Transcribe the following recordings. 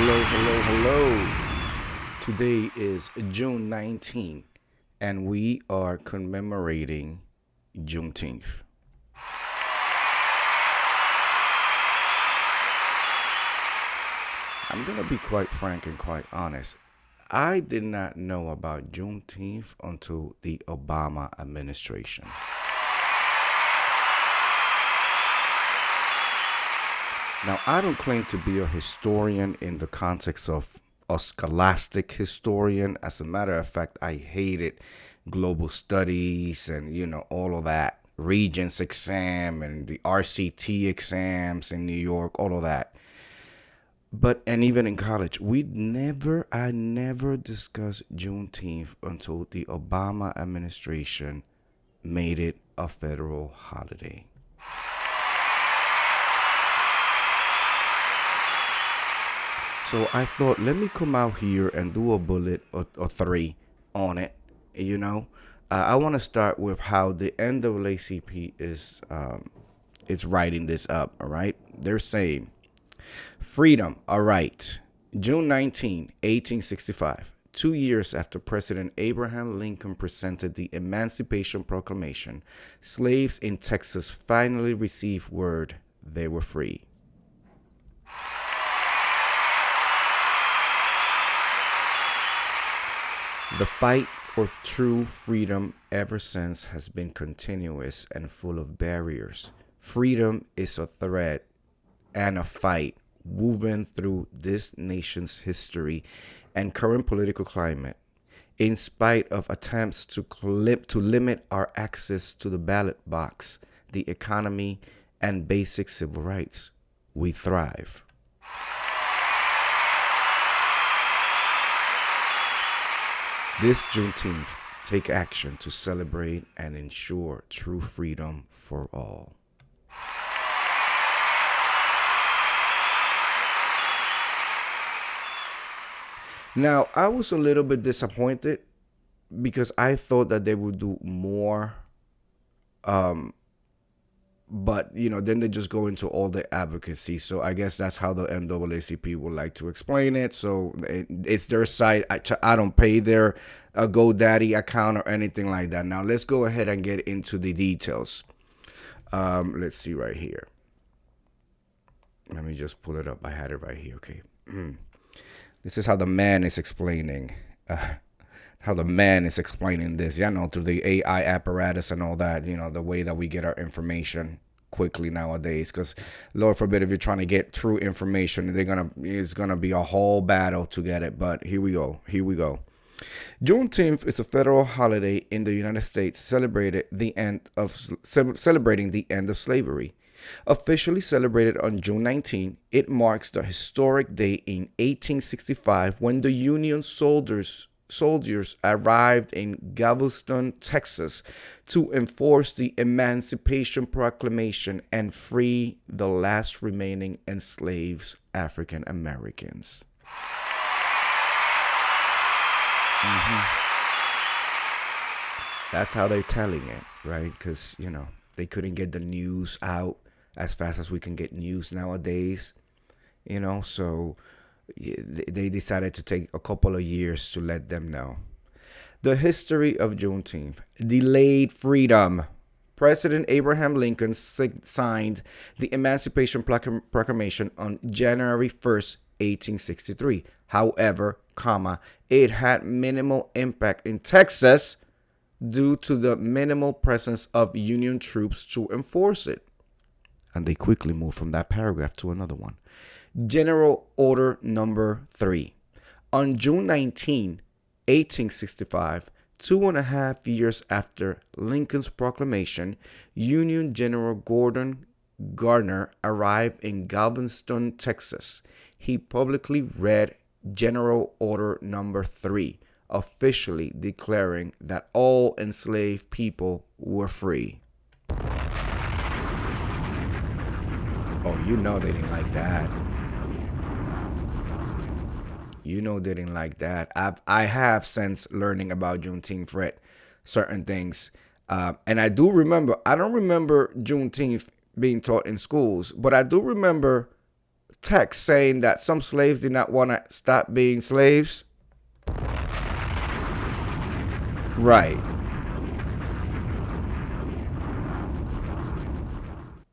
hello. Today is June 19th, and we are commemorating Juneteenth. I'm going to be quite frank and quite honest. I did not know about Juneteenth until the Obama administration. Now, I don't claim to be a historian in the context of a scholastic historian. As a matter of fact, I hated global studies and, all of that. Regents exam and the RCT exams in New York, all of that. And even in college, I never discussed Juneteenth until the Obama administration made it a federal holiday. So I thought, let me come out here and do a bullet or three on it. I want to start with how the NAACP is writing this up. All right, they're saying freedom. All right, June 19, 1865. 2 years after President Abraham Lincoln presented the Emancipation Proclamation, slaves in Texas finally received word they were free. The fight for true freedom ever since has been continuous and full of barriers. Freedom is a thread and a fight woven through this nation's history and current political climate. In spite of attempts to limit our access to the ballot box, the economy, and basic civil rights, we thrive. This Juneteenth, take action to celebrate and ensure true freedom for all. Now, I was a little bit disappointed because I thought that they would do more. But then they just go into all the advocacy. So I guess that's how the NAACP would like to explain it. So it's their site. I don't pay their GoDaddy account or anything like that. Now let's go ahead and get into the details. Let's see right here. Let me just pull it up. I had it right here. Okay. This is how the man is explaining. How the man is explaining this, through the AI apparatus and all that, the way that we get our information quickly nowadays. Because Lord forbid, if you're trying to get true information, it's gonna be a whole battle to get it. But here we go. Juneteenth is a federal holiday in the United States celebrating the end of slavery. Officially celebrated on June 19, it marks the historic day in 1865 when the Union soldiers arrived in Galveston, Texas, to enforce the Emancipation Proclamation and free the last remaining enslaved African Americans. That's how they're telling it, right? Because, they couldn't get the news out as fast as we can get news nowadays, so they decided to take a couple of years to let them know. The history of Juneteenth. Delayed freedom. President Abraham Lincoln signed the Emancipation Proclamation on January 1st, 1863. However, it had minimal impact in Texas due to the minimal presence of Union troops to enforce it. And they quickly moved from that paragraph to another one. General Order Number 3. On June 19, 1865, 2.5 years after Lincoln's proclamation, Union General Gordon Garner arrived in Galveston, Texas. He publicly read General Order Number 3, officially declaring that all enslaved people were free. Oh, they didn't like that. They didn't like that. I have since learning about Juneteenth read certain things. And I do remember, I don't remember Juneteenth being taught in schools, but I do remember text saying that some slaves did not want to stop being slaves? Right.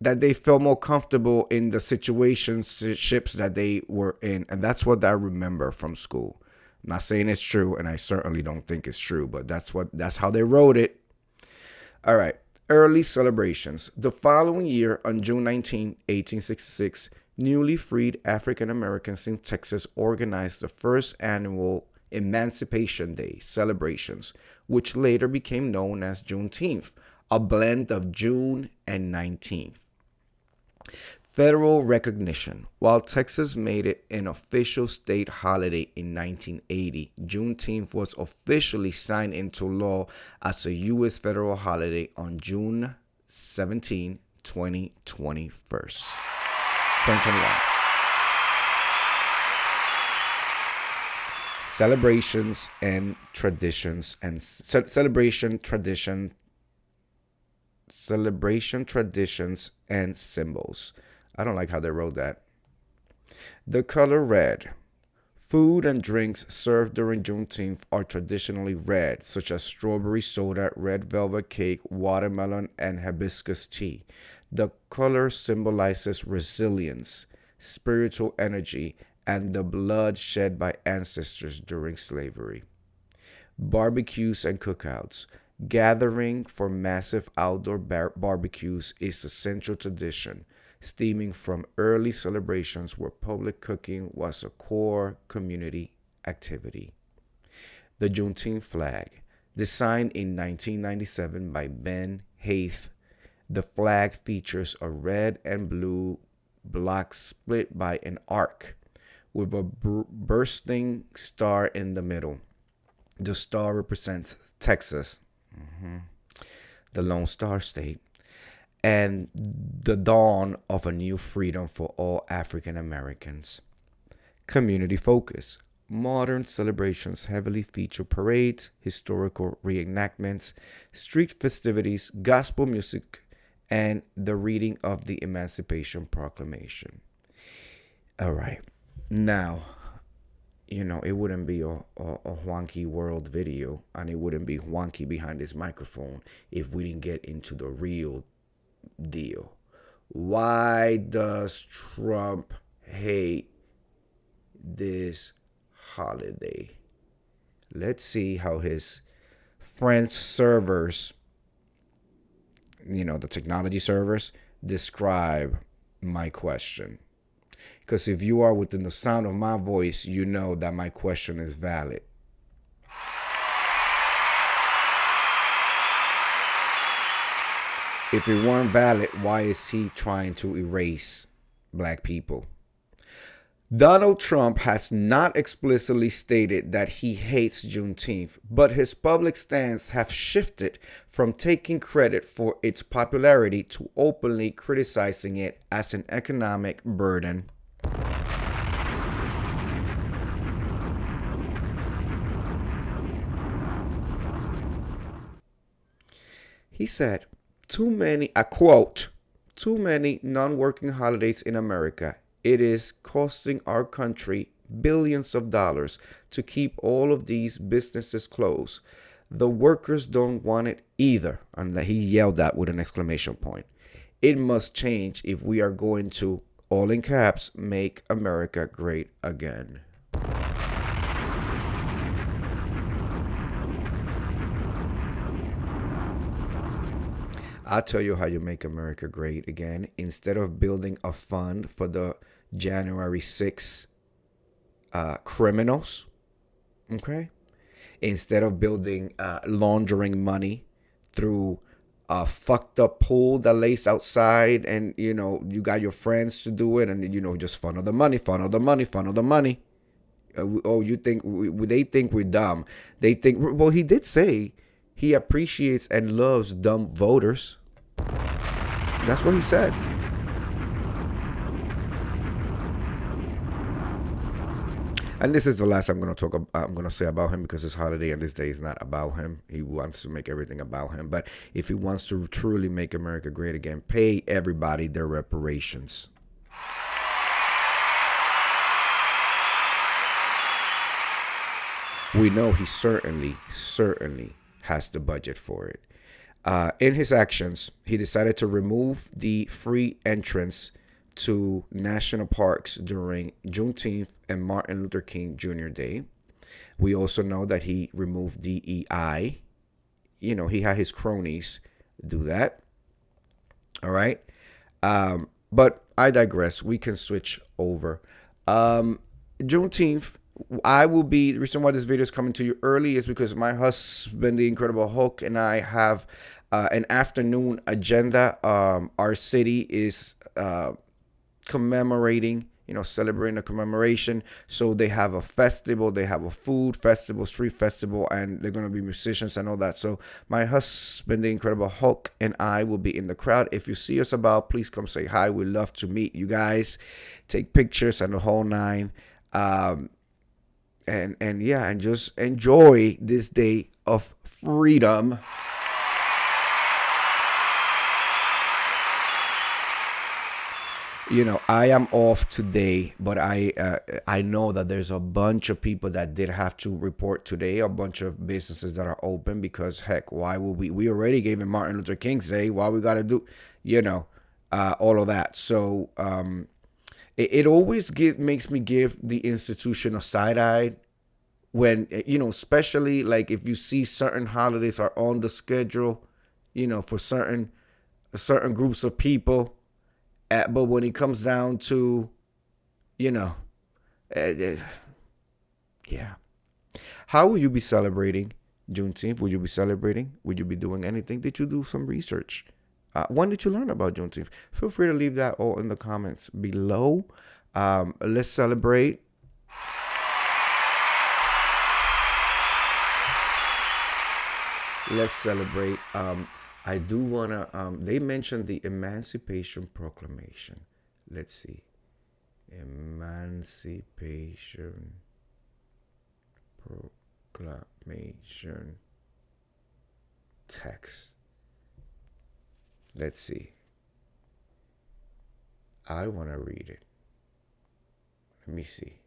That they felt more comfortable in the situationships that they were in. And that's what I remember from school. I'm not saying it's true, and I certainly don't think it's true, but that's how they wrote it. All right. Early celebrations. The following year, on June 19, 1866, newly freed African Americans in Texas organized the first annual Emancipation Day celebrations, which later became known as Juneteenth, a blend of June and 19th. Federal recognition. While Texas made it an official state holiday in 1980, Juneteenth was officially signed into law as a U.S. federal holiday on June 17, 2021. Celebrations and traditions and celebration traditions and symbols. I don't like how they wrote that. The color red. Food and drinks served during Juneteenth are traditionally red, such as strawberry soda, red velvet cake, watermelon, and hibiscus tea. The color symbolizes resilience, spiritual energy, and the blood shed by ancestors during slavery. Barbecues and cookouts. Gathering for massive outdoor barbecues is a central tradition, stemming from early celebrations where public cooking was a core community activity. The Juneteenth flag, designed in 1997 by Ben Haith, the flag features a red and blue block split by an arc, with a bursting star in the middle. The star represents Texas, the Lone Star State, and the dawn of a new freedom for all African Americans. Community focus. Modern celebrations heavily feature parades, historical reenactments, street festivities, gospel music, and the reading of the Emancipation Proclamation. All right. Now, it wouldn't be a JuankiWorld video, and it wouldn't be Juanki behind his microphone if we didn't get into the real deal. Why does Trump hate this holiday? Let's see how his French servers, the technology servers, describe my question. Because if you are within the sound of my voice, you know that my question is valid. If it weren't valid, why is he trying to erase black people? Donald Trump has not explicitly stated that he hates Juneteenth, but his public stance has shifted from taking credit for its popularity to openly criticizing it as an economic burden. He said, I quote, too many non-working holidays in America. It is costing our country billions of dollars to keep all of these businesses closed. The workers don't want it either. And he yelled that with an exclamation point. It must change if we are going to, all in caps, make America great again. I'll tell you how you make America great again. Instead of building a fund for the January 6th criminals, okay? Instead of building laundering money through a fucked up pool that lays outside, and you got your friends to do it, and just funnel the money. You think they think we're dumb? They think, well, he did say he appreciates and loves dumb voters. That's what he said. And this is the last I'm going to say about him, because this holiday and this day is not about him. He wants to make everything about him. But if he wants to truly make America great again, pay everybody their reparations. we know he certainly has the budget for it. In his actions, he decided to remove the free entrance to national parks during Juneteenth and Martin Luther King Jr. Day. We also know that he removed DEI. He had his cronies do that. All right. But I digress. We can switch over. Juneteenth, the reason why this video is coming to you early is because my husband, the Incredible Hulk, and I have an afternoon agenda. Our city is commemorating, celebrating a commemoration. So they have a festival, they have a food festival, street festival, and they're going to be musicians and all that. So my husband, the Incredible Hulk, and I will be in the crowd. If you see us about, please come say hi. We'd love to meet you guys, take pictures and the whole nine. And just enjoy this day of freedom. I am off today, but I know that there's a bunch of people that did have to report today, a bunch of businesses that are open because, heck, why would we already gave him Martin Luther King's Day, why we got to do, all of that. So it always makes me give the institution a side-eye when, especially like if you see certain holidays are on the schedule, for certain groups of people. But when it comes down to, yeah. How will you be celebrating Juneteenth? Will you be celebrating? Will you be doing anything? Did you do some research? When did you learn about Juneteenth? Feel free to leave that all in the comments below. Let's celebrate. Let's celebrate. I do want to, they mentioned the Emancipation Proclamation. Let's see. Emancipation Proclamation text. Let's see. I want to read it. Let me see.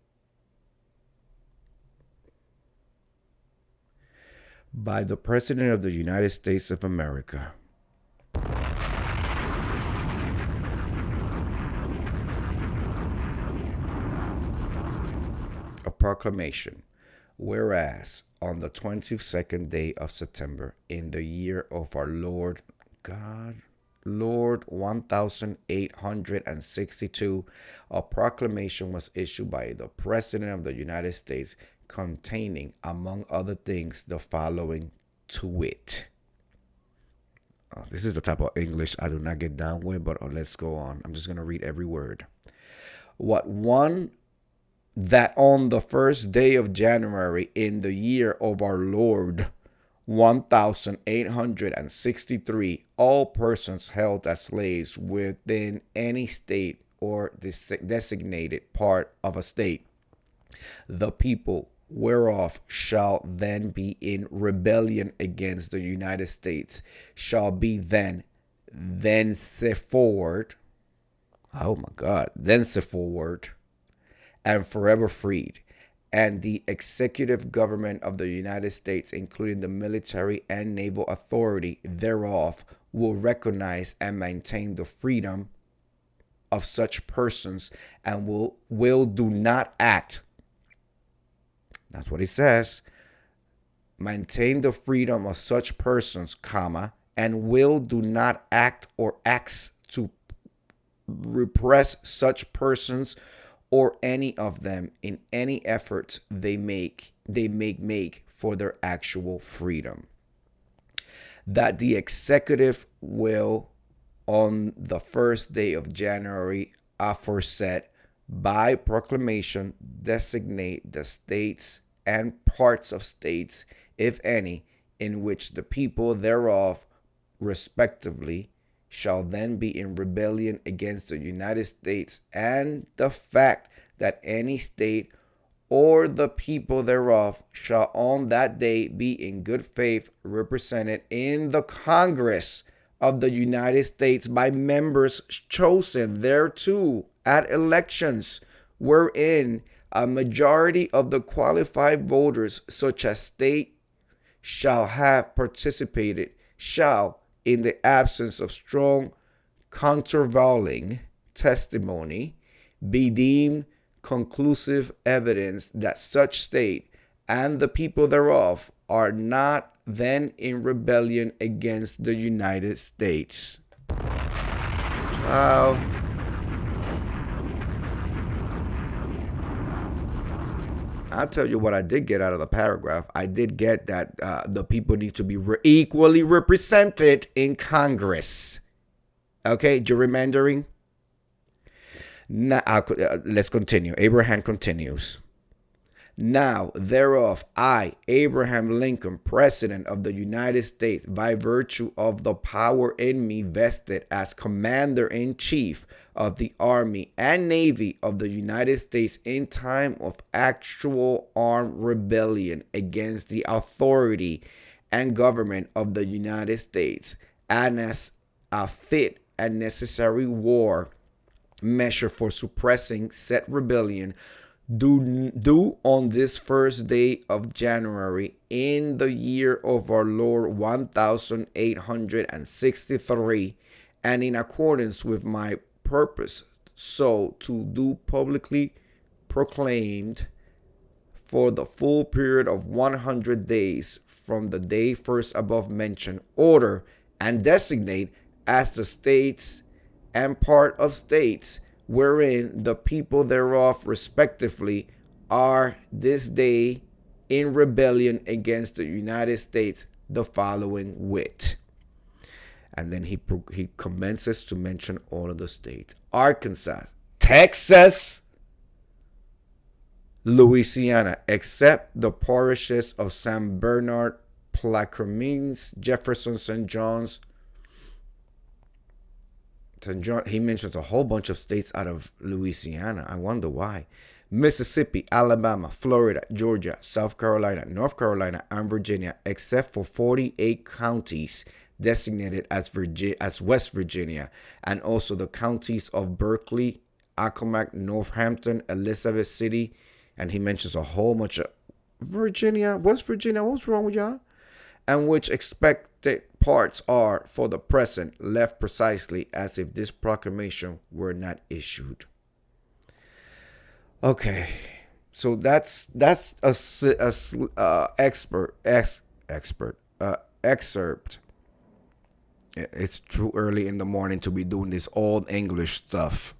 By the President of the United States of America. A proclamation. Whereas on the 22nd day of September in the year of our Lord 1862, a proclamation was issued by the President of the United States containing, among other things, the following to wit. This is the type of English I do not get down with, but let's go on. I'm just going to read every word. That on the first day of January in the year of our Lord 1863, all persons held as slaves within any state or designated part of a state, the people whereof shall then be in rebellion against the United States shall be thenceforward, and forever freed. And the executive government of the United States, including the military and naval authority thereof, will recognize and maintain the freedom of such persons and will do not act. That's what it says. Maintain the freedom of such persons, and will do not act or acts to repress such persons or any of them in any efforts they make for their actual freedom. That the executive will, on the first day of January aforesaid, by proclamation, designate the states and parts of states, if any, in which the people thereof, respectively, shall then be in rebellion against the United States, and the fact that any state or the people thereof shall on that day be in good faith represented in the Congress of the United States by members chosen thereto at elections wherein A majority of the qualified voters, such as state, shall have participated, shall, in the absence of strong countervailing testimony, be deemed conclusive evidence that such state and the people thereof are not then in rebellion against the United States. Ciao. I'll tell you what I did get out of the paragraph. I did get that the people need to be equally represented in Congress. Okay, gerrymandering. Now, let's continue. Abraham continues. Now, thereof, I, Abraham Lincoln, President of the United States, by virtue of the power in me vested as Commander in Chief of the Army and Navy of the United States in time of actual armed rebellion against the authority and government of the United States, and as a fit and necessary war measure for suppressing said rebellion, do on this first day of January in the year of our Lord 1863, and in accordance with my purpose, so to do publicly proclaimed for the full period of 100 days from the day first above mentioned, order and designate as the states and part of states wherein the people thereof respectively are this day in rebellion against the United States, the following wit. And then he commences to mention all of the states: Arkansas, Texas, Louisiana, except the parishes of San Bernard, Plaquemines, Jefferson, St. John's. He mentions a whole bunch of states out of Louisiana. I wonder why. Mississippi, Alabama, Florida, Georgia, South Carolina, North Carolina, and Virginia, except for 48 counties designated as West Virginia, and also the counties of Berkeley, Accomack, Northampton, Elizabeth City, and he mentions a whole bunch of West Virginia. What's wrong with y'all? And which expected parts are, for the present, left precisely as if this proclamation were not issued. Okay, so that's a excerpt. It's too early in the morning to be doing this old English stuff.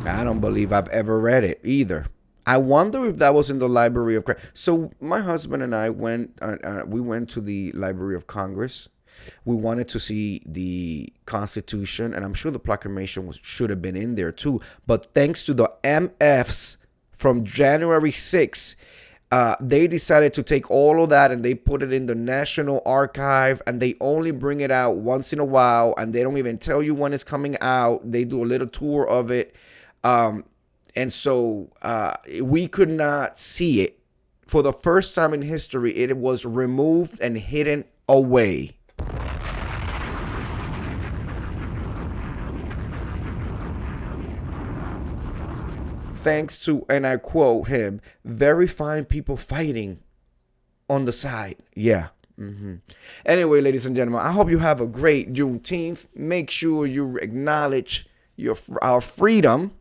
I don't believe I've ever read it either. I wonder if that was in the Library of Congress. So my husband and I went. We went to the Library of Congress. We wanted to see the Constitution, and I'm sure the proclamation should have been in there too. But thanks to the MFs from January 6th, they decided to take all of that and they put it in the National Archive, and they only bring it out once in a while, and they don't even tell you when it's coming out. They do a little tour of it. And so we could not see it. For the first time in history, it was removed and hidden away. Thanks to, and I quote him, very fine people fighting on the side. Yeah. Anyway, ladies and gentlemen, I hope you have a great Juneteenth. Make sure you acknowledge our freedom.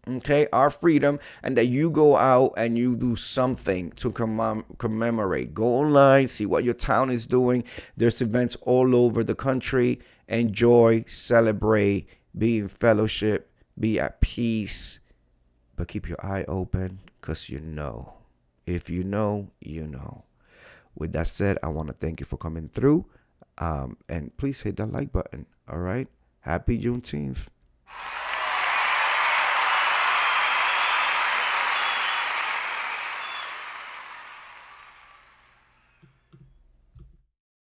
Okay, our freedom, and that you go out and you do something to commemorate. Go online, see what your town is doing. There's events all over the country. Enjoy, celebrate, be in fellowship, be at peace, but keep your eye open, because you know. If you know, you know. With that said, I want to thank you for coming through, and please hit that like button. All right, happy Juneteenth.